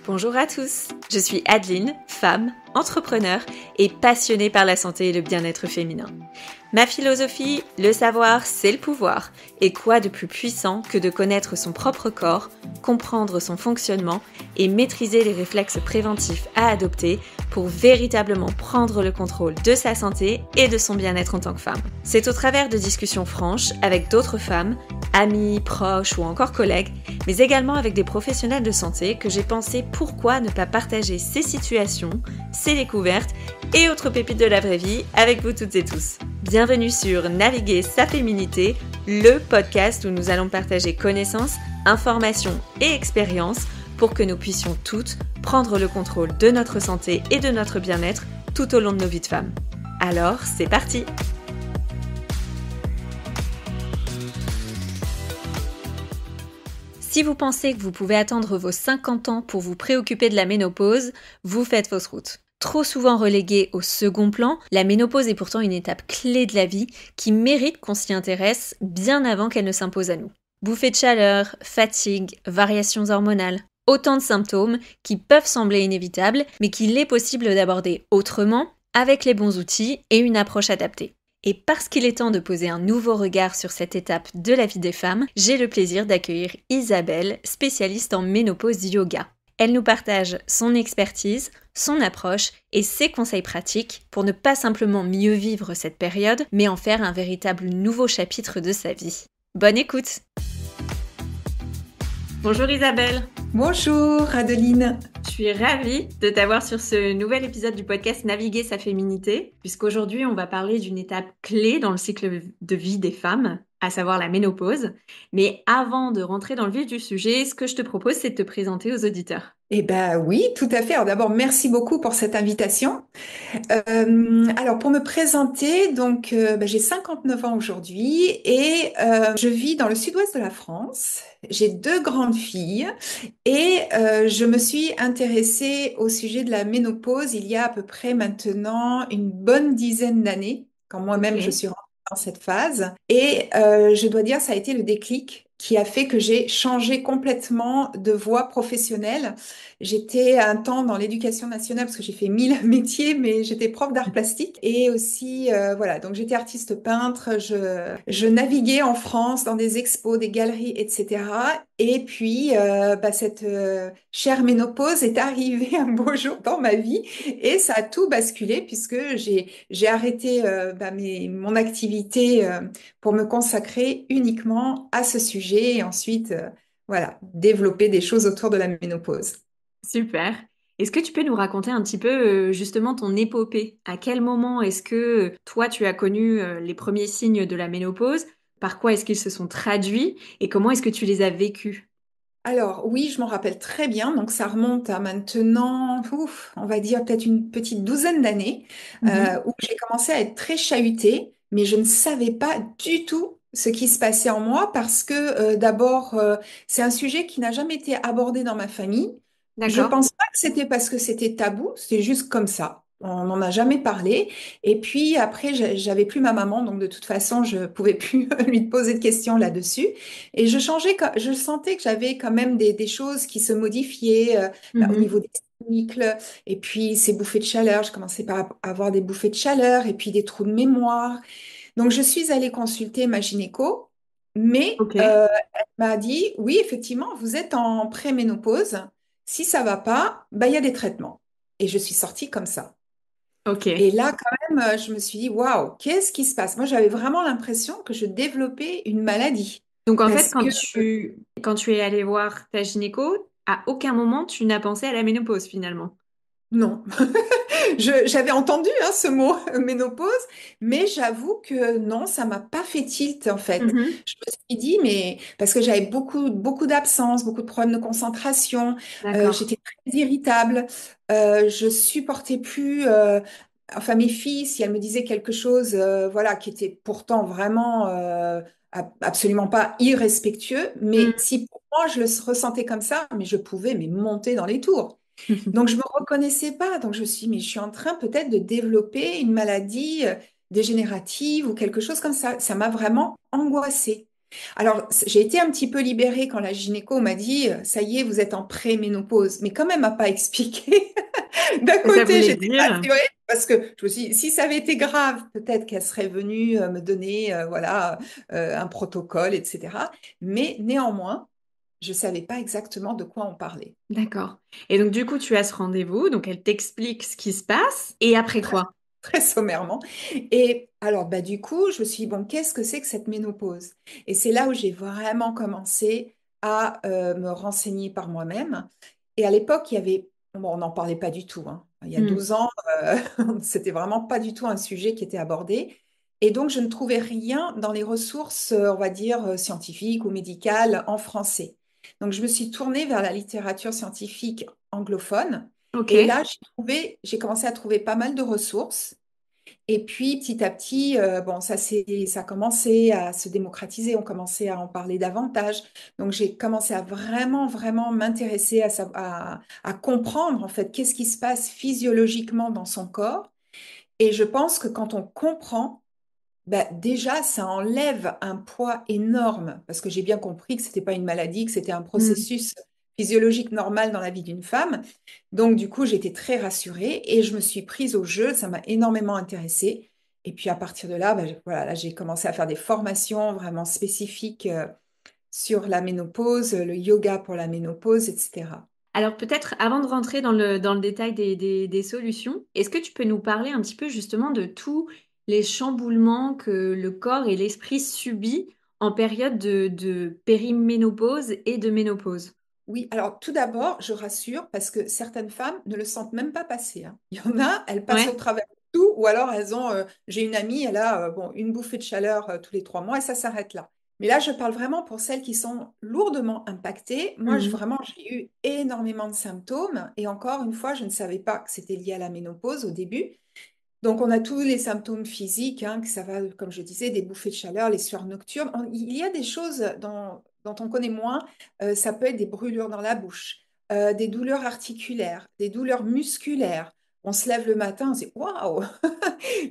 Bonjour à tous, je suis Adeline, femme, entrepreneur et passionnée par la santé et le bien-être féminin. Ma philosophie, le savoir, c'est le pouvoir. Et quoi de plus puissant que de connaître son propre corps, comprendre son fonctionnement et maîtriser les réflexes préventifs à adopter pour véritablement prendre le contrôle de sa santé et de son bien-être en tant que femme. C'est au travers de discussions franches avec d'autres femmes, amis, proches ou encore collègues, mais également avec des professionnels de santé que j'ai pensé pourquoi ne pas partager ces situations, ces découvertes et autres pépites de la vraie vie avec vous toutes et tous. Bienvenue sur Naviguer sa féminité, le podcast où nous allons partager connaissances, informations et expériences pour que nous puissions toutes prendre le contrôle de notre santé et de notre bien-être tout au long de nos vies de femmes. Alors, c'est parti! Si vous pensez que vous pouvez attendre vos 50 ans pour vous préoccuper de la ménopause, vous faites fausse route. Trop souvent reléguée au second plan, la ménopause est pourtant une étape clé de la vie qui mérite qu'on s'y intéresse bien avant qu'elle ne s'impose à nous. Bouffées de chaleur, fatigue, variations hormonales, autant de symptômes qui peuvent sembler inévitables, mais qu'il est possible d'aborder autrement, avec les bons outils et une approche adaptée. Et parce qu'il est temps de poser un nouveau regard sur cette étape de la vie des femmes, j'ai le plaisir d'accueillir Isabelle, spécialiste en ménopause yoga. Elle nous partage son expertise, son approche et ses conseils pratiques pour ne pas simplement mieux vivre cette période, mais en faire un véritable nouveau chapitre de sa vie. Bonne écoute! Bonjour Isabelle! Bonjour Adeline! Je suis ravie de t'avoir sur ce nouvel épisode du podcast Naviguer sa féminité, puisqu'aujourd'hui on va parler d'une étape clé dans le cycle de vie des femmes, à savoir la ménopause. Mais avant de rentrer dans le vif du sujet, ce que je te propose, c'est de te présenter aux auditeurs. Eh ben oui, tout à fait. Alors d'abord, merci beaucoup pour cette invitation. Alors pour me présenter, donc j'ai 59 ans aujourd'hui et je vis dans le sud-ouest de la France. J'ai deux grandes filles et je me suis intéressée au sujet de la ménopause il y a à peu près maintenant une bonne dizaine d'années, quand moi-même je Ok. suis rentrée dans cette phase. Et je dois dire, ça a été le déclic qui a fait que j'ai changé complètement de voie professionnelle. J'étais un temps dans l'éducation nationale parce que j'ai fait 1000 métiers, mais j'étais prof d'art plastique et aussi, voilà, donc j'étais artiste peintre, je naviguais en France dans des expos, des galeries, etc. Et puis, cette chère ménopause est arrivée un beau jour dans ma vie et ça a tout basculé puisque j'ai arrêté mon activité pour me consacrer uniquement à ce sujet et ensuite, voilà, développer des choses autour de la ménopause. Super. Est-ce que tu peux nous raconter un petit peu justement ton épopée? À quel moment est-ce que toi tu as connu les premiers signes de la ménopause? Par quoi est-ce qu'ils se sont traduits? Et comment est-ce que tu les as vécus? Alors oui, je m'en rappelle très bien. Donc ça remonte à maintenant, on va dire peut-être une petite douzaine d'années, Mhm. où j'ai commencé à être très chahutée, mais je ne savais pas du tout ce qui se passait en moi parce que d'abord, c'est un sujet qui n'a jamais été abordé dans ma famille. Je D'accord. pense pas que c'était parce que c'était tabou, c'était juste comme ça. On n'en a jamais parlé. Et puis après, j'avais plus ma maman, donc de toute façon, je pouvais plus lui poser de questions là-dessus. Et je sentais que j'avais quand même des choses qui se modifiaient au Mhm. niveau des cycles. Et puis ces bouffées de chaleur, je commençais par avoir des bouffées de chaleur et puis des trous de mémoire. Donc je suis allée consulter ma gynéco, mais Ok. elle m'a dit, oui, effectivement, vous êtes en préménopause. Si ça va pas, bah, il y a des traitements. Et je suis sortie comme ça. Ok. Et là, quand même, je me suis dit, waouh, qu'est-ce qui se passe? Moi, j'avais vraiment l'impression que je développais une maladie. Donc en fait, Parce que quand tu es allé voir ta gynéco, à aucun moment tu n'as pensé à la ménopause finalement. non, j'avais entendu hein, ce mot ménopause, mais j'avoue que non, ça m'a pas fait tilt en fait. Mhm. Je me suis dit, mais parce que j'avais beaucoup d'absence, beaucoup de problèmes de concentration, D'accord. j'étais très irritable, je supportais plus. Enfin, mes filles, si elles me disaient quelque chose, voilà, qui était pourtant vraiment absolument pas irrespectueux, mais si pour moi je le ressentais comme ça, mais je pouvais mais monter dans les tours. Donc, je me reconnaissais pas. Donc, je me suis dit, mais je suis en train peut-être de développer une maladie dégénérative ou quelque chose comme ça. Ça m'a vraiment angoissée. Alors, j'ai été un petit peu libérée quand la gynéco m'a dit, ça y est, vous êtes en préménopause, mais quand même, elle m'a pas expliqué. D'un Et ça côté, voulait j'étais dire? rassurée parce que je me suis dit, si ça avait été grave, peut-être qu'elle serait venue me donner, voilà, un protocole, etc. Mais néanmoins, je savais pas exactement de quoi on parlait. D'accord. Et donc, du coup, tu as ce rendez-vous, donc elle t'explique ce qui se passe, et après Très, quoi? très sommairement. Et alors, bah, du coup, je me suis dit, bon, qu'est-ce que c'est que cette ménopause? Et c'est là où j'ai vraiment commencé à me renseigner par moi-même. Et à l'époque, il y avait, bon, on n'en parlait pas du tout, hein. Il y a Hmm. 12 ans, c'était vraiment pas du tout un sujet qui était abordé. Et donc, je ne trouvais rien dans les ressources, on va dire, scientifiques ou médicales en français. Donc, je me suis tournée vers la littérature scientifique anglophone. Ok. Et là, j'ai commencé à trouver pas mal de ressources. Et puis, petit à petit, bon, ça a commencé à se démocratiser, on commençait à en parler davantage. Donc, j'ai commencé à vraiment m'intéresser à comprendre, en fait, qu'est-ce qui se passe physiologiquement dans son corps. Et je pense que quand on comprend, bah, déjà, ça enlève un poids énorme, parce que j'ai bien compris que c'était pas une maladie, que c'était un Hmm. processus physiologique normal dans la vie d'une femme. Donc, du coup, j'étais très rassurée et je me suis prise au jeu, ça m'a énormément intéressée. Et puis, à partir de là, bah, voilà, là, j'ai commencé à faire des formations vraiment spécifiques sur la ménopause, le yoga pour la ménopause, etc. Alors peut-être avant de rentrer dans le détail des solutions, est-ce que tu peux nous parler un petit peu justement de tous les chamboulements que le corps et l'esprit subit en période de périménopause et de ménopause? Oui, alors tout d'abord, je rassure parce que certaines femmes ne le sentent même pas passer, hein. Il y en a, elles passent au Ouais. travers de tout, ou alors elles ont, j'ai une amie, elle a bon, une bouffée de chaleur tous les 3 mois et ça s'arrête là. Mais là, je parle vraiment pour celles qui sont lourdement impactées. Moi, Mhm. vraiment, j'ai eu énormément de symptômes et encore une fois, je ne savais pas que c'était lié à la ménopause au début. Donc, on a tous les symptômes physiques, hein, que ça va, comme je disais, des bouffées de chaleur, les sueurs nocturnes. Il y a des choses dont on connaît moins. Ça peut être des brûlures dans la bouche, des douleurs articulaires, des douleurs musculaires. On se lève le matin, on se dit waouh,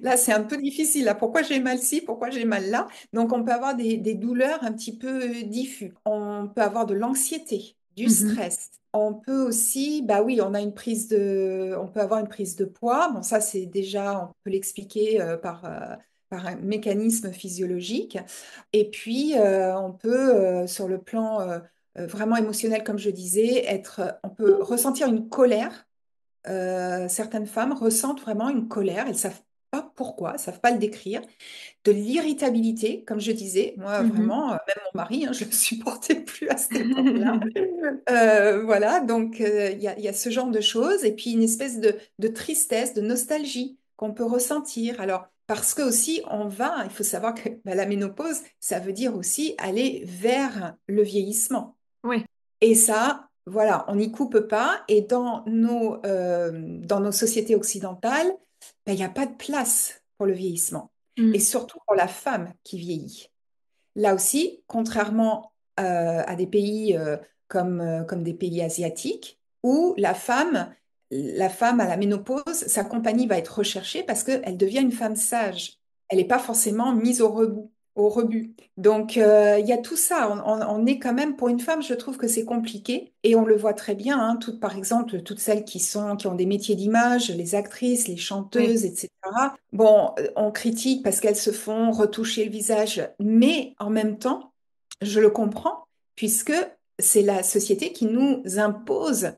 là c'est un peu difficile. Là, pourquoi j'ai mal ci, pourquoi j'ai mal là? Donc, on peut avoir des douleurs un petit peu diffus. On peut avoir de l'anxiété, du Mhm. stress. On peut aussi, bah oui, on peut avoir une prise de poids. Bon, ça, c'est déjà, on peut l'expliquer par un mécanisme physiologique. Et puis, on peut, sur le plan vraiment émotionnel, comme je disais, on peut ressentir une colère. Certaines femmes ressentent vraiment une colère. Elles savent pas pourquoi, elles savent pas le décrire, de l'irritabilité, comme je disais. Moi, Mhm. vraiment, même mon mari, hein, je ne le supportais plus à cette époque-là. Voilà, donc il y a ce genre de choses. Et puis une espèce de tristesse, de nostalgie qu'on peut ressentir. Alors, parce que aussi, il faut savoir que bah, la ménopause, ça veut dire aussi aller vers le vieillissement. Ouais. Et ça, voilà, on n'y coupe pas. Et dans nos sociétés occidentales, ben, il n'y a pas de place pour le vieillissement. Et Mhm. surtout pour la femme qui vieillit. Là aussi, contrairement à des pays comme des pays asiatiques, où la femme à la ménopause, sa compagnie va être recherchée parce qu'elle devient une femme sage. Elle n'est pas forcément mise au rebut. Donc, il y a tout ça. On est quand même, pour une femme, je trouve que c'est compliqué. Et on le voit très bien, hein, par exemple, toutes celles qui ont des métiers d'image, les actrices, les Ouais. chanteuses, etc. Bon, on critique parce qu'elles se font retoucher le visage, mais en même temps, je le comprends, puisque c'est la société qui nous impose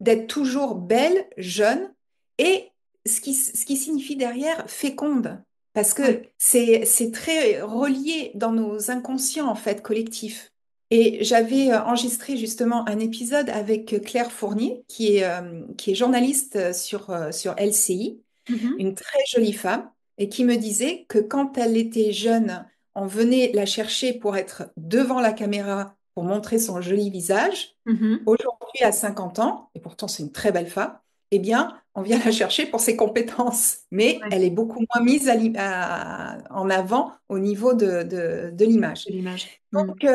d'être toujours belle, jeune, et ce qui signifie derrière féconde, parce Ouais. que c'est très relié dans nos inconscients, en fait, collectifs. Et j'avais enregistré justement un épisode avec Claire Fournier, qui est journaliste sur LCI, Mhm. une très jolie femme, et qui me disait que quand elle était jeune, on venait la chercher pour être devant la caméra pour montrer son joli visage. Mhm. Aujourd'hui, à 50 ans, et pourtant c'est une très belle femme, eh bien, on vient la chercher pour ses compétences, mais Ouais. elle est beaucoup moins mise en avant au niveau de l'image. De l'image. Mhm. Donc,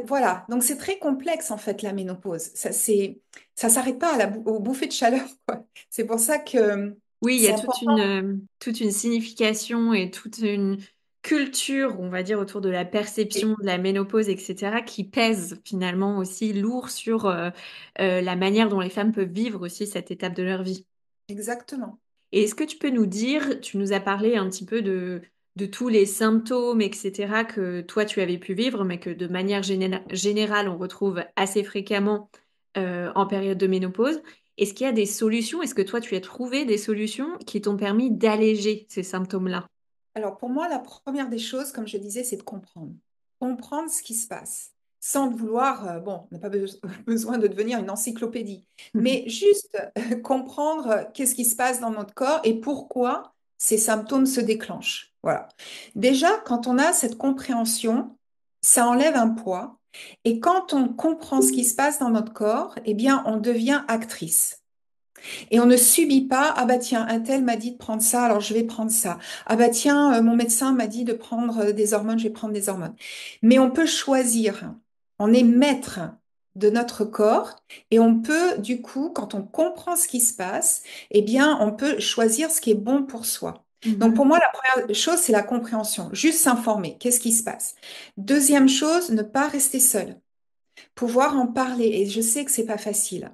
voilà, donc c'est très complexe en fait la ménopause. Ça s'arrête pas aux bouffées de chaleur, quoi. C'est pour ça que Oui, il y c'est a important. toute une signification et toute culture, on va dire, autour de la perception de la ménopause, etc., qui pèse finalement aussi lourd sur la manière dont les femmes peuvent vivre aussi cette étape de leur vie. Exactement. Et est-ce que tu peux nous dire, tu nous as parlé un petit peu de tous les symptômes, etc., que toi tu avais pu vivre, mais que de manière générale, on retrouve assez fréquemment en période de ménopause. Est-ce qu'il y a des solutions? Est-ce que toi tu as trouvé des solutions qui t'ont permis d'alléger ces symptômes-là? Alors pour moi, la première des choses, comme je disais, c'est de comprendre. Comprendre ce qui se passe. Sans vouloir, bon, on n'a pas besoin de devenir une encyclopédie, mais juste comprendre qu'est-ce qui se passe dans notre corps et pourquoi ces symptômes se déclenchent. Voilà. Déjà, quand on a cette compréhension, ça enlève un poids. Et quand on comprend ce qui se passe dans notre corps, eh bien, on devient actrice. Et on ne subit pas, ah bah tiens, un tel m'a dit de prendre ça, alors je vais prendre ça. Ah bah tiens, mon médecin m'a dit de prendre des hormones, je vais prendre des hormones. Mais on peut choisir. On est maître de notre corps et on peut, du coup, quand on comprend ce qui se passe, eh bien, on peut choisir ce qui est bon pour soi. Donc Mhm. pour moi, la première chose, c'est la compréhension, juste s'informer, qu'est-ce qui se passe. Deuxième chose, ne pas rester seul, pouvoir en parler. Et je sais que c'est pas facile.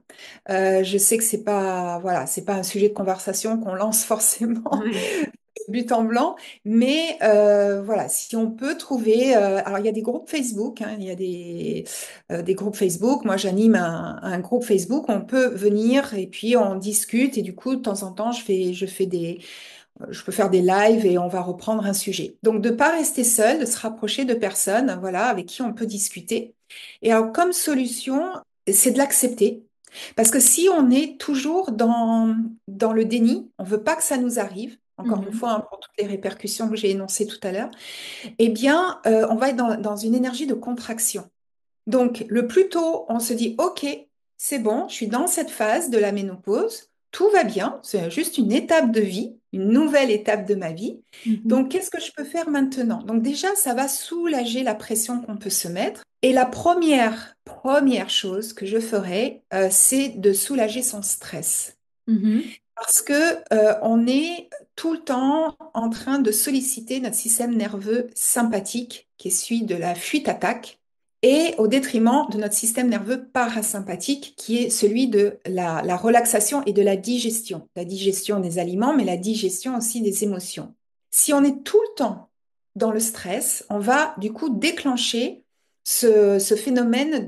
Je sais que c'est pas, voilà, c'est pas un sujet de conversation qu'on lance forcément Ouais. but en blanc, mais voilà, si on peut trouver, alors il y a des groupes Facebook, hein, il y a des groupes Facebook. Moi, j'anime un groupe Facebook. On peut venir et puis on discute et du coup, de temps en temps, je peux faire des lives et on va reprendre un sujet. Donc, de pas rester seul, de se rapprocher de personnes, voilà, avec qui on peut discuter. Et alors, comme solution, c'est de l'accepter. Parce que si on est toujours dans le déni, on veut pas que ça nous arrive, encore une Mhm. fois, hein, pour toutes les répercussions que j'ai énoncées tout à l'heure, eh bien, on va être dans une énergie de contraction. Donc, le plus tôt on se dit, OK, c'est bon, je suis dans cette phase de la ménopause, tout va bien, c'est juste une étape de vie, une nouvelle étape de ma vie. Mhm. Donc, qu'est-ce que je peux faire maintenant? Donc, déjà, ça va soulager la pression qu'on peut se mettre. Et la première chose que je ferai, c'est de soulager son stress. Mhm. Parce que, on est tout le temps en train de solliciter notre système nerveux sympathique, qui est celui de la fuite-attaque, et au détriment de notre système nerveux parasympathique, qui est celui de la relaxation et de la digestion. La digestion des aliments, mais la digestion aussi des émotions. Si on est tout le temps dans le stress, on va du coup déclencher ce phénomène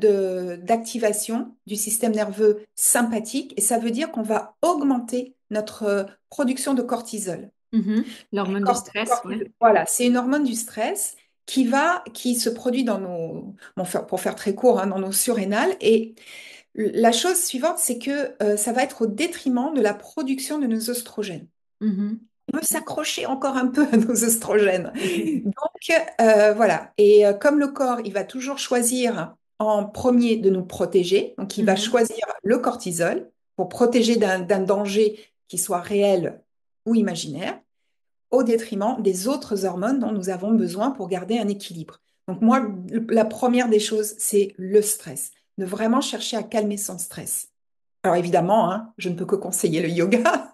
d'activation du système nerveux sympathique, et ça veut dire qu'on va augmenter notre production de cortisol. Mhm. L'hormone du stress, ouais. Voilà, c'est une hormone du stress qui se produit dans nos, bon, pour faire très court, hein, dans nos surrénales. Et la chose suivante, c'est que ça va être au détriment de la production de nos oestrogènes. Mhm. On peut s'accrocher encore un peu à nos oestrogènes. Donc, voilà. Et comme le corps, il va toujours choisir en premier de nous protéger, donc il va Mhm. choisir le cortisol pour protéger d'un danger qui soit réel ou imaginaire, au détriment des autres hormones dont nous avons besoin pour garder un équilibre. Donc moi, la première des choses, c'est le stress. De vraiment chercher à calmer son stress. Alors évidemment, hein, je ne peux que conseiller le yoga.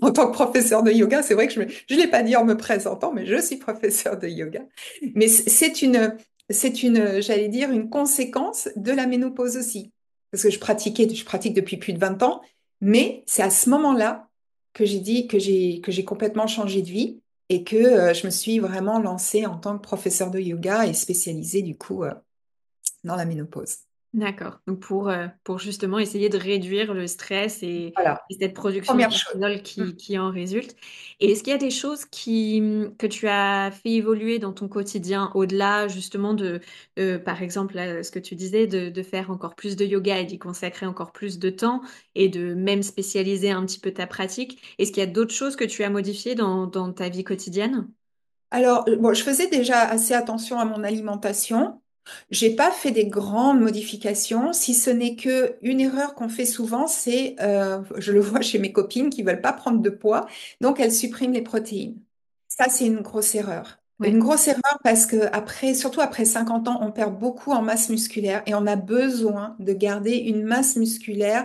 En tant que professeur de yoga, c'est vrai que je ne l'ai pas dit en me présentant, mais je suis professeur de yoga. Mais j'allais dire, une conséquence de la ménopause aussi. Parce que je pratique depuis plus de 20 ans, mais c'est à ce moment-là que j'ai dit que j'ai complètement changé de vie et que je me suis vraiment lancée en tant que professeur de yoga et spécialisée du coup dans la ménopause. D'accord. Donc pour justement essayer de réduire le stress Voilà, et cette production de première chose. cortisol qui en résulte. Et est-ce qu'il y a des choses que tu as fait évoluer dans ton quotidien au-delà justement par exemple, là, ce que tu disais, de faire encore plus de yoga et d'y consacrer encore plus de temps et de même spécialiser un petit peu ta pratique? Est-ce qu'il y a d'autres choses que tu as modifiées dans ta vie quotidienne? Alors, bon, je faisais déjà assez attention à mon alimentation. J'ai pas fait des grandes modifications, si ce n'est que une erreur qu'on fait souvent, c'est, je le vois chez mes copines qui veulent pas prendre de poids, donc elles suppriment les protéines. Ça, c'est une grosse erreur. Une Ouais. grosse erreur parce que après, surtout après 50 ans, on perd beaucoup en masse musculaire et on a besoin de garder une masse musculaire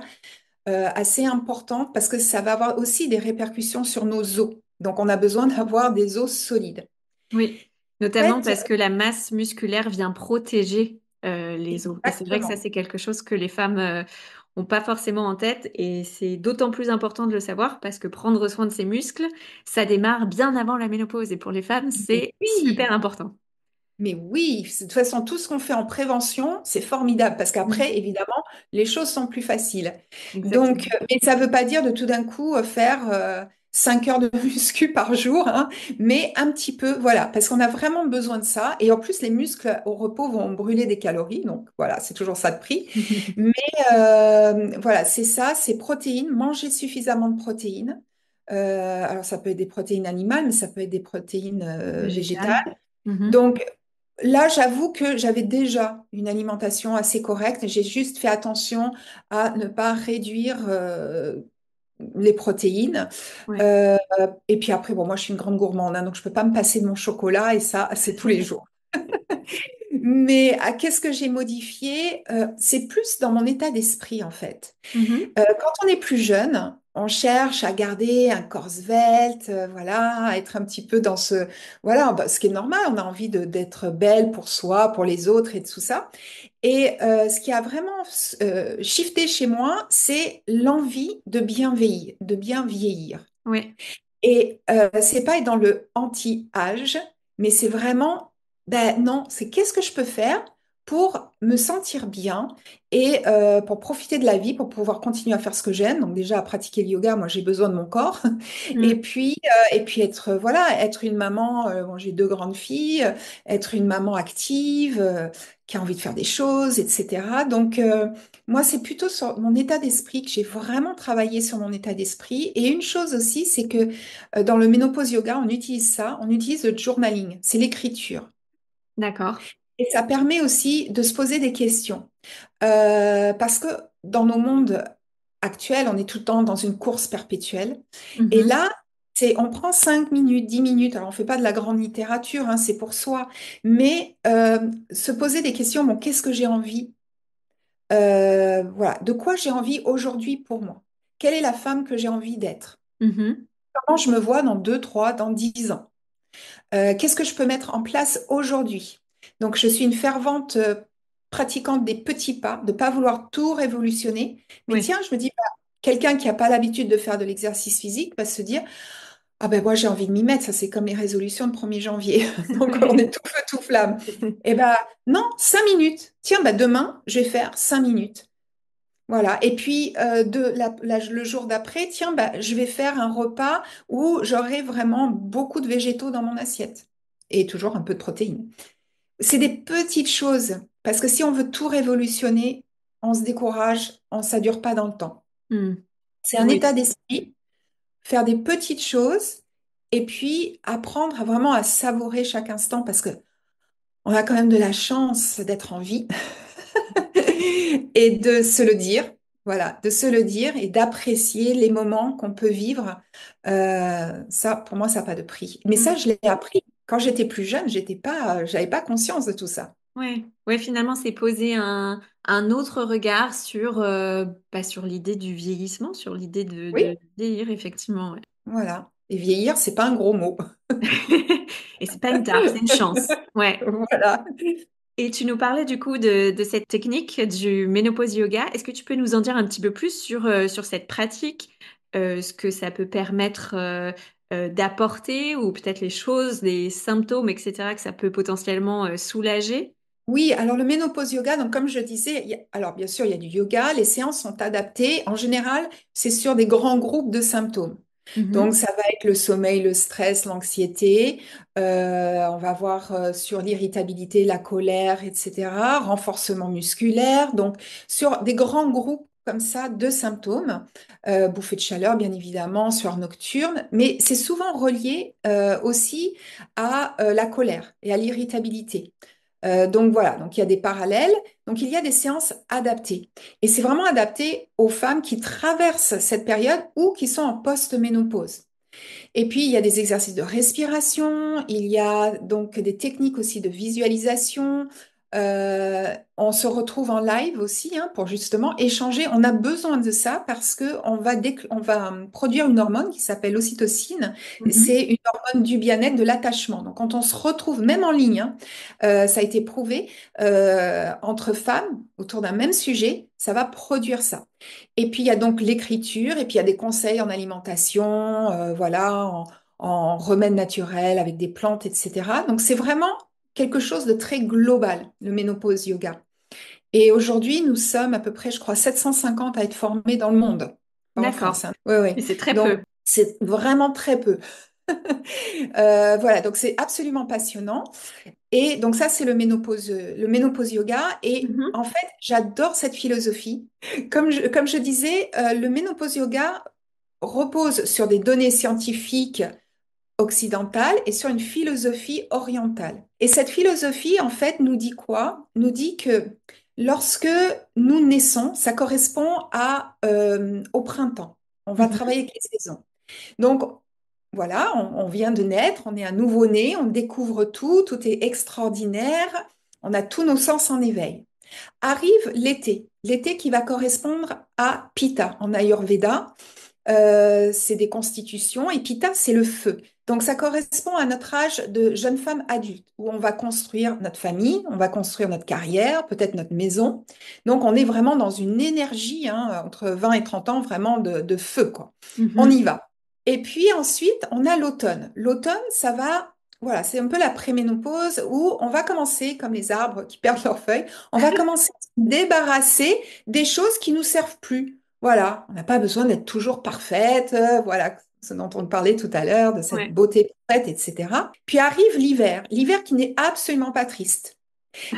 assez importante parce que ça va avoir aussi des répercussions sur nos os. Donc, on a besoin d'avoir des os solides. Oui, En notamment fait, parce que la masse musculaire vient protéger les os. Et c'est vrai que ça, exactement. c'est quelque chose que les femmes ont pas forcément en tête. Et c'est d'autant plus important de le savoir parce que prendre soin de ses muscles, ça démarre bien avant la ménopause. Et pour les femmes, Mais c'est oui, super important. mais oui, de toute façon, tout ce qu'on fait en prévention, c'est formidable parce Mm. qu'après, évidemment, les choses sont plus faciles. Donc, Exactement. mais ça ne veut pas dire de tout d'un coup faire 5 heures de muscu par jour, hein, mais un petit peu, voilà, parce qu'on a vraiment besoin de ça. Et en plus, les muscles au repos vont brûler des calories, donc voilà, c'est toujours ça de prix. Mais voilà, c'est ça, c'est protéines, manger suffisamment de protéines. Alors, ça peut être des protéines animales, mais ça peut être des protéines végétales. Végétal. Mhm. Donc, là, j'avoue que j'avais déjà une alimentation assez correcte. J'ai juste fait attention à ne pas réduire les protéines. Ouais. Euh, et puis après, bon, moi, je suis une grande gourmande, hein, donc je peux pas me passer de mon chocolat et ça, c'est tous les jours. Mais qu'est-ce que j'ai modifié? C'est plus dans mon état d'esprit, en fait. Mhm. Quand on est plus jeune, on cherche à garder un corps svelte, voilà, à être un petit peu dans ce, voilà, bah, ce qui est normal. On a envie d'être belle pour soi, pour les autres et tout ça. Et ce qui a vraiment shifté chez moi, c'est l'envie de bien vieillir. Ouais. Et c'est pas être dans le anti-âge, mais c'est vraiment, ben non, c'est qu'est-ce que je peux faire pour me sentir bien et pour profiter de la vie, pour pouvoir continuer à faire ce que j'aime. Donc déjà à pratiquer le yoga, moi j'ai besoin de mon corps. Mm. Et puis être voilà, être une maman. Bon, j'ai deux grandes filles, être une maman active qui a envie de faire des choses, etc. Donc moi c'est plutôt sur mon état d'esprit que j'ai vraiment travaillé sur mon état d'esprit. Et une chose aussi, c'est que dans le ménopause yoga, on utilise ça, on utilise le journaling, c'est l'écriture. D'accord. Et ça permet aussi de se poser des questions. Parce que dans nos mondes actuels, on est tout le temps dans une course perpétuelle. Et Mhm. là, on prend 5 minutes, 10 minutes, alors on ne fait pas de la grande littérature, hein, c'est pour soi, mais se poser des questions, bon, qu'est-ce que j'ai envie? Voilà, de quoi j'ai envie aujourd'hui pour moi? Quelle est la femme que j'ai envie d'être? Mhm. Comment je me vois dans 2, 3, dans 10 ans? Qu'est-ce que je peux mettre en place aujourd'hui? Donc, je suis une fervente pratiquante des petits pas, de ne pas vouloir tout révolutionner. Mais Oui. tiens, je me dis, bah, quelqu'un qui n'a pas l'habitude de faire de l'exercice physique va se dire, ah ben moi j'ai envie de m'y mettre, ça c'est comme les résolutions de 1er janvier. Donc, on est tout feu, tout flamme. Eh ben non, 5 minutes. Tiens, bah, demain, je vais faire 5 minutes. Voilà. Et puis le jour d'après, tiens, bah, je vais faire un repas où j'aurai vraiment beaucoup de végétaux dans mon assiette et toujours un peu de protéines. C'est des petites choses parce que si on veut tout révolutionner, on se décourage, ça dure pas dans le temps. Mm. C'est un Oui. état d'esprit, faire des petites choses et puis apprendre vraiment à savourer chaque instant parce que on a quand même de la chance d'être en vie. Et de se le dire, voilà, de se le dire et d'apprécier les moments qu'on peut vivre. Ça, pour moi, ça n'a pas de prix. Mais ça, Mm. je l'ai appris. Quand j'étais plus jeune, j'avais pas conscience de tout ça. Ouais. Ouais, finalement, c'est poser un autre regard sur, bah, sur l'idée du vieillissement, sur l'idée de Oui, vieillir, effectivement. Ouais. voilà. Et vieillir, c'est pas un gros mot. Et c'est pas une tare, c'est une chance. Ouais. Voilà. Et tu nous parlais du coup de cette technique du ménopause yoga. Est-ce que tu peux nous en dire un petit peu plus sur, sur cette pratique, ce que ça peut permettre d'apporter ou peut-être les choses, les symptômes, etc., que ça peut potentiellement soulager? Oui, alors le ménopause yoga, donc comme je disais, alors bien sûr, il y a du yoga, les séances sont adaptées. En général, c'est sur des grands groupes de symptômes. Donc, Mhm. ça va être le sommeil, le stress, l'anxiété. On va voir sur l'irritabilité, la colère, etc. Renforcement musculaire. Donc, sur des grands groupes comme ça de symptômes. Bouffée de chaleur, bien évidemment, sueur nocturne. Mais c'est souvent relié aussi à la colère et à l'irritabilité. Donc voilà, donc il y a des parallèles. Donc il y a des séances adaptées. Et c'est vraiment adapté aux femmes qui traversent cette période ou qui sont en post-ménopause. Et puis il y a des exercices de respiration, il y a donc des techniques aussi de visualisation. On se retrouve en live aussi hein, pour justement échanger. On a besoin de ça parce que on va produire une hormone qui s'appelle l'ocytocine. Mhm. C'est une hormone du bien-être, de l'attachement. Donc quand on se retrouve, même en ligne, hein, ça a été prouvé, entre femmes autour d'un même sujet, ça va produire ça. Et puis il y a donc l'écriture, et puis il y a des conseils en alimentation, voilà, en remèdes naturels avec des plantes, etc. Donc c'est vraiment quelque chose de très global, le ménopause yoga. Et aujourd'hui, nous sommes à peu près, je crois, 750 à être formés dans le monde, pas en D'accord. France, hein. Oui, oui. Et c'est très Donc, peu. c'est vraiment très peu. Voilà, donc c'est absolument passionnant. Et donc ça, c'est le ménopause yoga. Et Mhm. en fait, j'adore cette philosophie. Comme je disais, le ménopause yoga repose sur des données scientifiques occidentale et sur une philosophie orientale. Et cette philosophie, en fait, nous dit quoi? Nous dit que lorsque nous naissons, ça correspond au printemps. On va Mhm. travailler avec les saisons. Donc, voilà, on vient de naître, on est un nouveau-né, on découvre tout, tout est extraordinaire, on a tous nos sens en éveil. Arrive l'été qui va correspondre à Pitta en Ayurveda. C'est des constitutions et Pitta, c'est le feu. Donc ça correspond à notre âge de jeune femme adulte, où on va construire notre famille, on va construire notre carrière, peut-être notre maison. Donc on est vraiment dans une énergie hein, entre 20 et 30 ans, vraiment de feu, quoi. On y Mhm. va. Et puis ensuite, on a l'automne. L'automne, ça va, voilà, c'est un peu la préménopause où on va commencer, comme les arbres qui perdent leurs feuilles, on va commencer à se débarrasser des choses qui nous servent plus. Voilà, on n'a pas besoin d'être toujours parfaite, voilà, ce dont on parlait tout à l'heure, de cette Ouais. beauté parfaite, etc. Puis arrive l'hiver qui n'est absolument pas triste.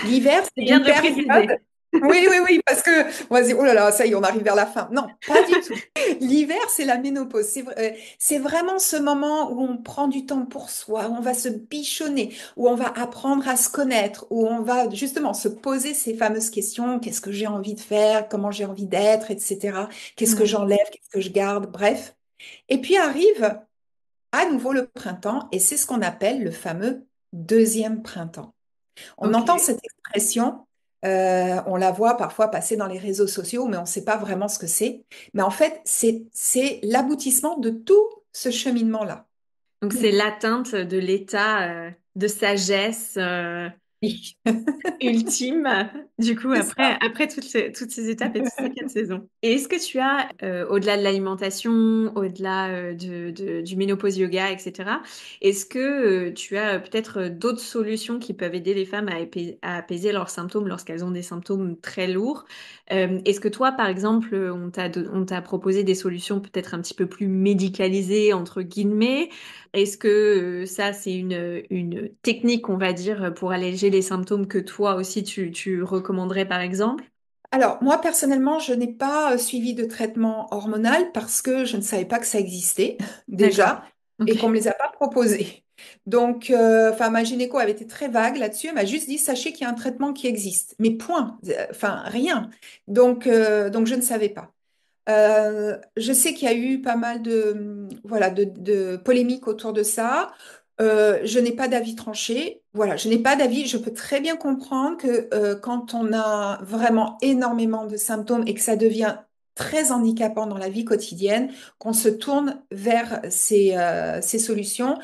L'hiver, C'est c'est bien une de le période. préciser. Oui, oui, oui, parce que on va se dire, oh là là, ça y est, on arrive vers la fin. Non, pas du tout. L'hiver, c'est la ménopause. C'est vraiment ce moment où on prend du temps pour soi, où on va se bichonner, où on va apprendre à se connaître, où on va justement se poser ces fameuses questions. Qu'est-ce que j'ai envie de faire? Comment j'ai envie d'être, etc. Qu'est-ce que Ouais. j'enlève? Qu'est-ce que je garde? Bref. Et puis arrive à nouveau le printemps, et c'est ce qu'on appelle le fameux deuxième printemps. On Ok. entend cette expression, on la voit parfois passer dans les réseaux sociaux, mais on ne sait pas vraiment ce que c'est. Mais en fait, c'est l'aboutissement de tout ce cheminement-là. Donc c'est l'atteinte de l'état de sagesse Oui. ultime, du coup, C'est ça. après toutes ces étapes et toutes ces quatre saisons. Et est-ce que tu as, au-delà de l'alimentation, au-delà du ménopause yoga, etc., est-ce que tu as peut-être d'autres solutions qui peuvent aider les femmes à apaiser leurs symptômes lorsqu'elles ont des symptômes très lourds? Est-ce que toi, par exemple, on t'a proposé des solutions peut-être un petit peu plus médicalisées, entre guillemets? Est-ce que ça, c'est une technique, on va dire, pour alléger les symptômes que toi aussi tu recommanderais, par exemple? Alors, moi, personnellement, je n'ai pas suivi de traitement hormonal parce que je ne savais pas que ça existait D'accord. déjà Ok. et qu'on me les a pas proposés. Donc, enfin, ma gynéco avait été très vague là-dessus. Elle m'a juste dit, sachez qu'il y a un traitement qui existe. Mais point. Enfin, rien. Donc je ne savais pas. Je sais qu'il y a eu pas mal voilà, de polémiques autour de ça. Je n'ai pas d'avis tranché. Voilà, je n'ai pas d'avis. Je peux très bien comprendre que quand on a vraiment énormément de symptômes et que ça devient très handicapant dans la vie quotidienne, qu'on se tourne vers ces solutions.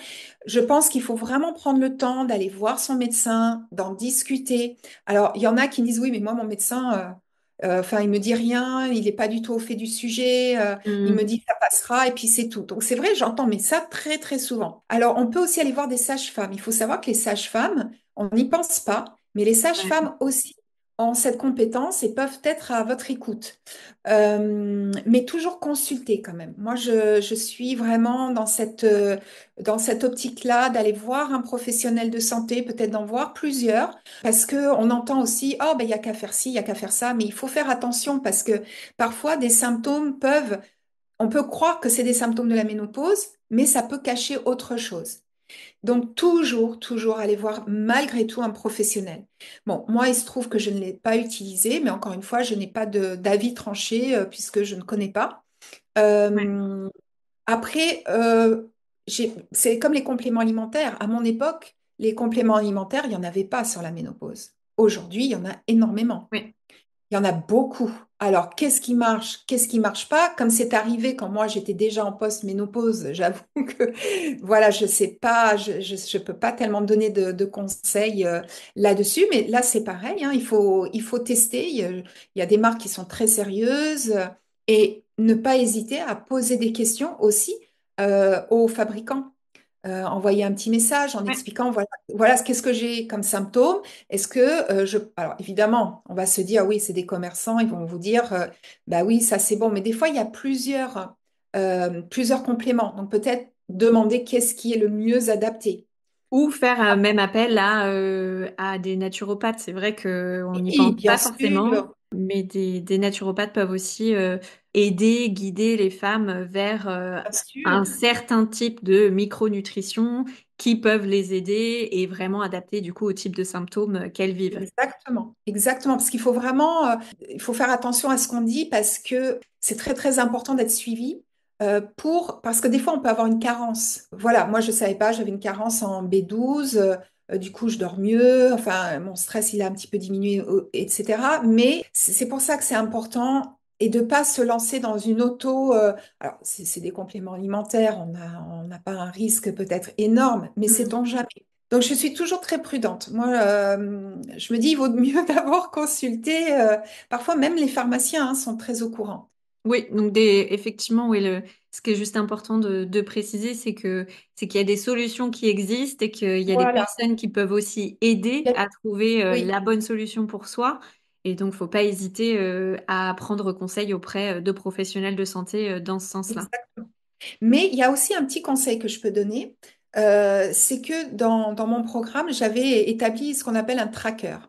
Je pense qu'il faut vraiment prendre le temps d'aller voir son médecin, d'en discuter. Alors, il y en a qui disent, oui, mais moi, mon médecin, enfin, il me dit rien, il n'est pas du tout au fait du sujet, il me Hmm. dit ça passera et puis c'est tout. Donc c'est vrai, j'entends, mais ça très très souvent. Alors on peut aussi aller voir des sages-femmes. Il faut savoir que les sages-femmes, on n'y pense pas, mais les Ouais. sages-femmes aussi ont cette compétence et peuvent être à votre écoute. Mais toujours consulter quand même. Moi, je suis vraiment dans cette optique-là d'aller voir un professionnel de santé, peut-être d'en voir plusieurs parce que on entend aussi, oh, ben, il y a qu'à faire ci, il y a qu'à faire ça, mais il faut faire attention parce que parfois des symptômes on peut croire que c'est des symptômes de la ménopause, mais ça peut cacher autre chose. Donc toujours aller voir malgré tout un professionnel. Bon, moi, il se trouve que je ne l'ai pas utilisé, mais encore une fois, je n'ai pas d'avis tranché puisque je ne connais pas. Ouais. Euh, après, c'est comme les compléments alimentaires. À mon époque, les compléments alimentaires, il n'y en avait pas sur la ménopause. Aujourd'hui, il y en a énormément. Oui. Il y en a beaucoup. Alors, qu'est-ce qui marche pas? Comme c'est arrivé quand moi j'étais déjà en post-ménopause, j'avoue que voilà, je sais pas, je peux pas tellement donner de conseils là-dessus, mais là c'est pareil, hein, il faut tester. Il y a des marques qui sont très sérieuses et ne pas hésiter à poser des questions aussi aux fabricants, envoyer un petit message en Ouais. expliquant voilà qu'est-ce que j'ai comme symptômes. Est-ce que alors évidemment, on va se dire oui, c'est des commerçants, ils vont vous dire bah oui, ça c'est bon, mais des fois il y a plusieurs compléments. Donc peut-être demander qu'est-ce qui est le mieux adapté. Ou faire même appel à des naturopathes. C'est vrai qu'on n'y Oui, pense bien pas forcément, sûr, mais des naturopathes peuvent aussi aider, guider les femmes vers bien sûr. un certain type de micronutrition qui peuvent les aider et vraiment adapter du coup au type de symptômes qu'elles vivent. Exactement, exactement, parce qu'il faut vraiment, il faut faire attention à ce qu'on dit parce que c'est très très important d'être suivi parce que des fois on peut avoir une carence. Voilà, moi je savais pas, j'avais une carence en B12, du coup je dors mieux, enfin mon stress il a un petit peu diminué, etc. Mais c'est pour ça que c'est important et de pas se lancer dans une auto. Alors c'est des compléments alimentaires, on n'a pas un risque peut-être énorme, mais Mm. sait-on jamais. Donc, je suis toujours très prudente. Moi, je me dis, il vaut mieux d'abord consulter. Parfois, même les pharmaciens, hein, sont très au courant. Oui, donc effectivement, oui, ce qui est juste important de préciser, c'est qu'il y a des solutions qui existent et qu'il y a des Voilà. personnes qui peuvent aussi aider à trouver Oui, la bonne solution pour soi. Et donc, faut pas hésiter à prendre conseil auprès de professionnels de santé dans ce sens-là. exactement. Mais il y a aussi un petit conseil que je peux donner. C'est que dans mon programme, j'avais établi ce qu'on appelle un tracker.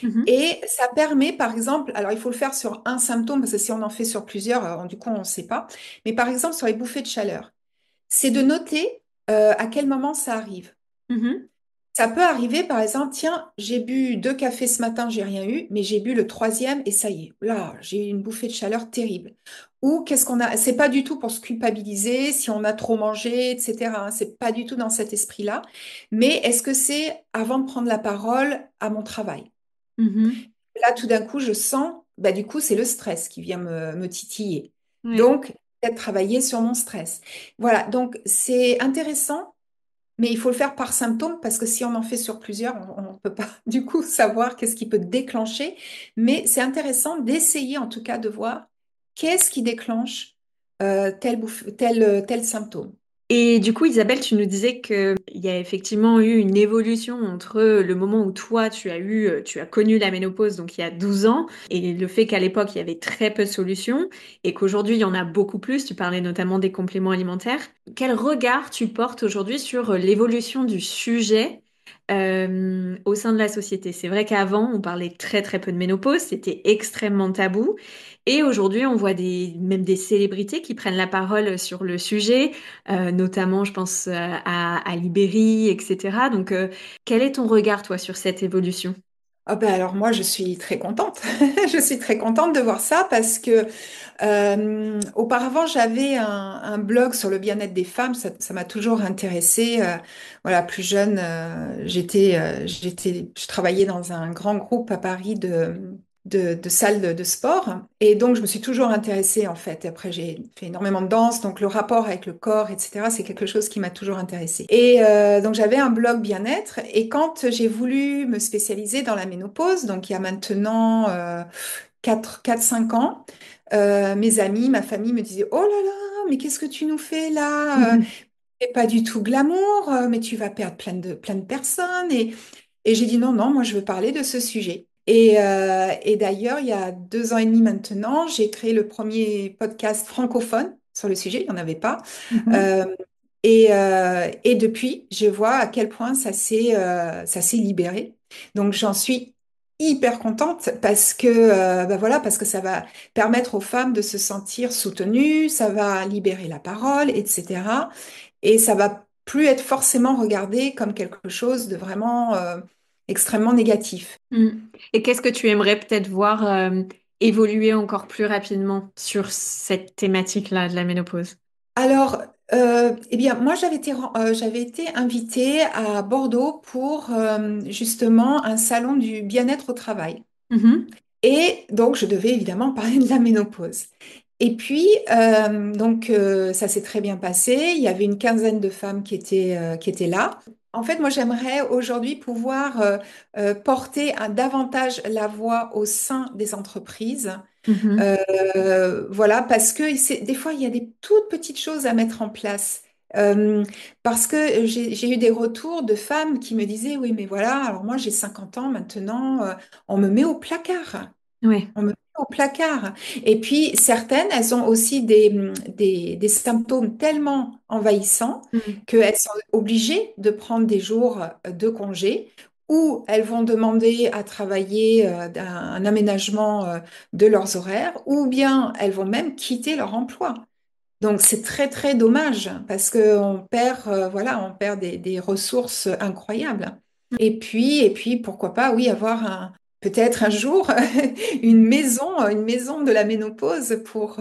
Mhm, Et ça permet, par exemple, alors il faut le faire sur un symptôme, parce que si on en fait sur plusieurs, du coup, on ne sait pas. Mais par exemple, sur les bouffées de chaleur, c'est de noter à quel moment ça arrive. mhm, Ça peut arriver, par exemple, tiens, j'ai bu 2 cafés ce matin, j'ai rien eu, mais j'ai bu le troisième et ça y est, là, j'ai eu une bouffée de chaleur terrible. Ou qu'est-ce qu'on a? C'est pas du tout pour se culpabiliser si on a trop mangé, etc., hein, c'est pas du tout dans cet esprit-là. Mais est-ce que c'est avant de prendre la parole à mon travail? mhm. Là, tout d'un coup, je sens, bah, du coup, c'est le stress qui vient me titiller. Oui. Donc, peut-être travailler sur mon stress. Voilà, donc c'est intéressant mais il faut le faire par symptôme parce que si on en fait sur plusieurs, on ne peut pas du coup savoir qu'est-ce qui peut déclencher. Mais c'est intéressant d'essayer en tout cas de voir qu'est-ce qui déclenche tel symptôme. Et du coup, Isabelle, tu nous disais qu'il y a effectivement eu une évolution entre le moment où toi, tu as connu la ménopause, donc il y a 12 ans, et le fait qu'à l'époque, il y avait très peu de solutions, et qu'aujourd'hui, il y en a beaucoup plus. Tu parlais notamment des compléments alimentaires. Quel regard tu portes aujourd'hui sur l'évolution du sujet au sein de la société? C'est vrai qu'avant, on parlait très très peu de ménopause, c'était extrêmement tabou. Et aujourd'hui, on voit même des célébrités qui prennent la parole sur le sujet, notamment, je pense à Libéry, etc. Donc, quel est ton regard, toi, sur cette évolution? Ah ben alors moi je suis très contente. Je suis très contente de voir ça parce que auparavant j'avais un blog sur le bien-être des femmes. Ça m'a toujours intéressée. Voilà, plus jeune, je travaillais dans un grand groupe à Paris de salles de sport et donc je me suis toujours intéressée en fait. Après j'ai fait énormément de danse, donc le rapport avec le corps, etc. C'est quelque chose qui m'a toujours intéressée. Et donc j'avais un blog bien-être et quand j'ai voulu me spécialiser dans la ménopause, donc il y a maintenant 4-5 ans, mes amis, ma famille me disaient, oh là là, mais qu'est-ce que tu nous fais là? C'est pas du tout glamour, mais tu vas perdre plein de personnes. Et j'ai dit non, non, moi je veux parler de ce sujet. Et d'ailleurs, il y a 2 ans et demi maintenant, j'ai créé le premier podcast francophone sur le sujet, il n'y en avait pas. Mhm. Euh, et depuis, je vois à quel point ça s'est libéré. Donc j'en suis hyper contente parce que, bah voilà, parce que ça va permettre aux femmes de se sentir soutenues, ça va libérer la parole, etc. Et ça va plus être forcément regardé comme quelque chose de vraiment extrêmement négatif. Mm. Et qu'est-ce que tu aimerais peut-être voir évoluer encore plus rapidement sur cette thématique-là de la ménopause? Alors, Eh bien, moi, j'avais été invitée à Bordeaux pour justement un salon du bien-être au travail. Mhm. Et donc, je devais évidemment parler de la ménopause. Et puis, ça s'est très bien passé. Il y avait une quinzaine de femmes qui étaient là. En fait, moi, j'aimerais aujourd'hui pouvoir porter davantage la voix au sein des entreprises. Mhm. Voilà, parce que des fois, il y a des toutes petites choses à mettre en place. Parce que j'ai eu des retours de femmes qui me disaient, oui, mais voilà, alors moi j'ai 50 ans maintenant, on me met au placard. Ouais. On me met au placard. Et puis, certaines, elles ont aussi des symptômes tellement envahissants Mhm. qu'elles sont obligées de prendre des jours de congé ou elles vont demander à travailler un aménagement de leurs horaires ou bien elles vont même quitter leur emploi. Donc, c'est très, très dommage parce qu'on perd, voilà, on perd des ressources incroyables. Et puis, pourquoi pas, oui, avoir peut-être un jour une maison de la ménopause pour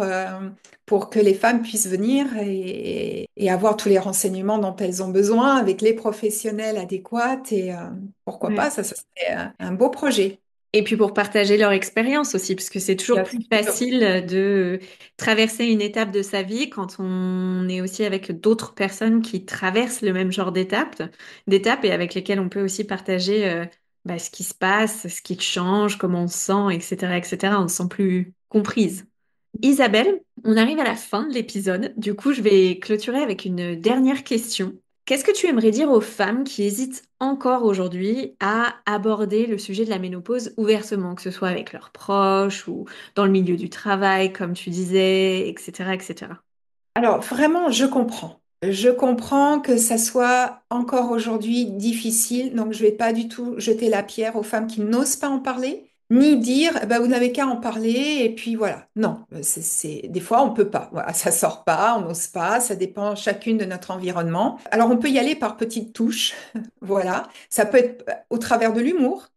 que les femmes puissent venir et avoir tous les renseignements dont elles ont besoin avec les professionnels adéquats. Et pourquoi pas, Ouais. ça serait un beau projet. Et puis pour partager leur expérience aussi, parce que c'est toujours Bien plus sûr. facile de traverser une étape de sa vie quand on est aussi avec d'autres personnes qui traversent le même genre d'étapes et avec lesquelles on peut aussi partager ce qui se passe, ce qui change, comment on se sent, etc., etc. On se sent plus comprise. Isabelle, on arrive à la fin de l'épisode. Du coup, je vais clôturer avec une dernière question. Qu'est-ce que tu aimerais dire aux femmes qui hésitent encore aujourd'hui à aborder le sujet de la ménopause ouvertement, que ce soit avec leurs proches ou dans le milieu du travail, comme tu disais, etc., etc. Alors, vraiment, je comprends. Je comprends que ça soit encore aujourd'hui difficile, donc je vais pas du tout jeter la pierre aux femmes qui n'osent pas en parler, ni dire, eh ben, vous n'avez qu'à en parler, et puis voilà. Non, des fois, on peut pas. Voilà, ça sort pas, on n'ose pas, ça dépend chacune de notre environnement. Alors, on peut y aller par petites touches, voilà. Ça peut être au travers de l'humour.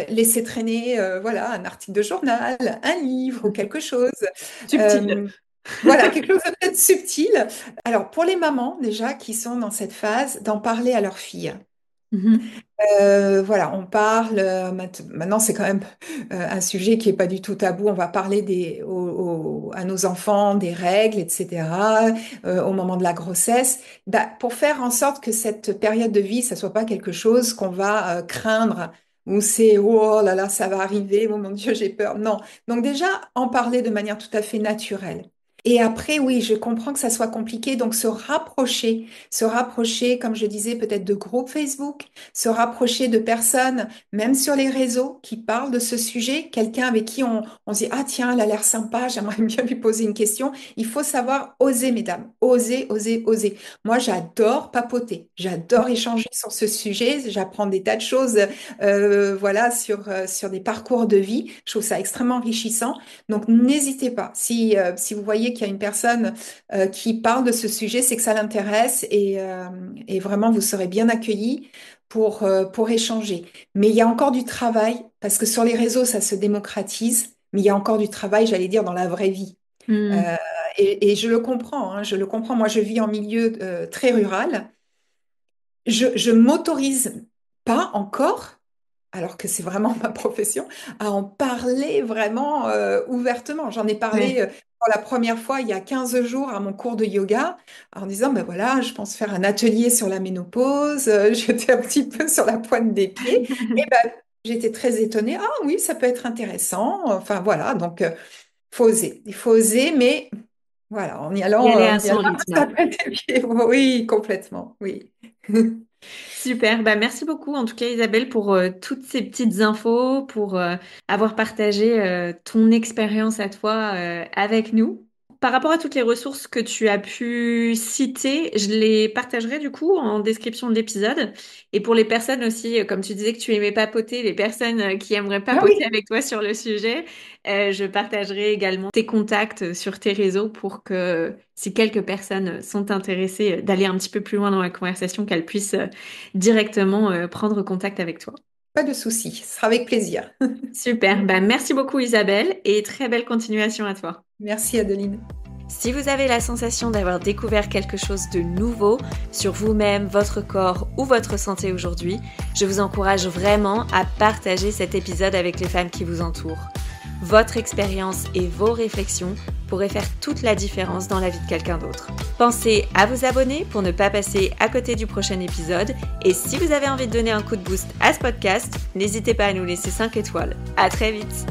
Laisser traîner, voilà, un article de journal, un livre ou quelque chose. Subtil. Euh, voilà, quelque chose de peut-être subtil. Alors, pour les mamans, déjà, qui sont dans cette phase, d'en parler à leurs filles. Mhm. Voilà, on parle, maintenant c'est quand même un sujet qui est pas du tout tabou, on va parler à nos enfants des règles, etc., au moment de la grossesse, bah, pour faire en sorte que cette période de vie, ça soit pas quelque chose qu'on va craindre, ou c'est, oh là là, ça va arriver, oh mon Dieu, j'ai peur. Non, donc déjà, en parler de manière tout à fait naturelle. Et après, oui, je comprends que ça soit compliqué, donc se rapprocher, comme je disais, peut-être de groupes Facebook, se rapprocher de personnes, même sur les réseaux, qui parlent de ce sujet, quelqu'un avec qui on se dit, ah tiens, elle a l'air sympa, j'aimerais bien lui poser une question. Il faut savoir oser, mesdames, oser, oser, oser. Moi, j'adore papoter, j'adore échanger sur ce sujet, j'apprends des tas de choses, voilà, sur des parcours de vie. Je trouve ça extrêmement enrichissant. Donc, n'hésitez pas. Si vous voyez qu'il y a une personne qui parle de ce sujet, c'est que ça l'intéresse et vraiment, vous serez bien accueillis pour échanger. Mais il y a encore du travail, parce que sur les réseaux, ça se démocratise, mais il y a encore du travail, j'allais dire, dans la vraie vie. Mhm. Euh, et je le comprends, hein, je le comprends. Moi, je vis en milieu très rural. Je m'autorise pas encore, alors que c'est vraiment ma profession, à en parler vraiment ouvertement. J'en ai Ouais. parlé pour la première fois il y a 15 jours à mon cours de yoga, en disant, ben voilà, je pense faire un atelier sur la ménopause. J'étais un petit peu sur la pointe des pieds. Et ben, j'étais très étonnée. Ah oui, ça peut être intéressant. Enfin voilà, donc faut oser. Il faut oser, mais voilà, Y aller en à y son allant un peu sur rythme. la pointe des pieds. Oui, complètement, oui. Super, bah merci beaucoup en tout cas Isabelle pour toutes ces petites infos, pour avoir partagé ton expérience à toi avec nous. Par rapport à toutes les ressources que tu as pu citer, je les partagerai du coup en description de l'épisode. Et pour les personnes aussi, comme tu disais que tu aimais papoter, les personnes qui aimeraient Ah papoter oui. avec toi sur le sujet, je partagerai également tes contacts sur tes réseaux pour que si quelques personnes sont intéressées d'aller un petit peu plus loin dans la conversation, qu'elles puissent directement prendre contact avec toi. Pas de souci, ce sera avec plaisir. Super, bah, merci beaucoup Isabelle et très belle continuation à toi. Merci Adeline. Si vous avez la sensation d'avoir découvert quelque chose de nouveau sur vous-même, votre corps ou votre santé aujourd'hui, je vous encourage vraiment à partager cet épisode avec les femmes qui vous entourent. Votre expérience et vos réflexions pourraient faire toute la différence dans la vie de quelqu'un d'autre. Pensez à vous abonner pour ne pas passer à côté du prochain épisode. Et si vous avez envie de donner un coup de boost à ce podcast, n'hésitez pas à nous laisser 5 étoiles. À très vite!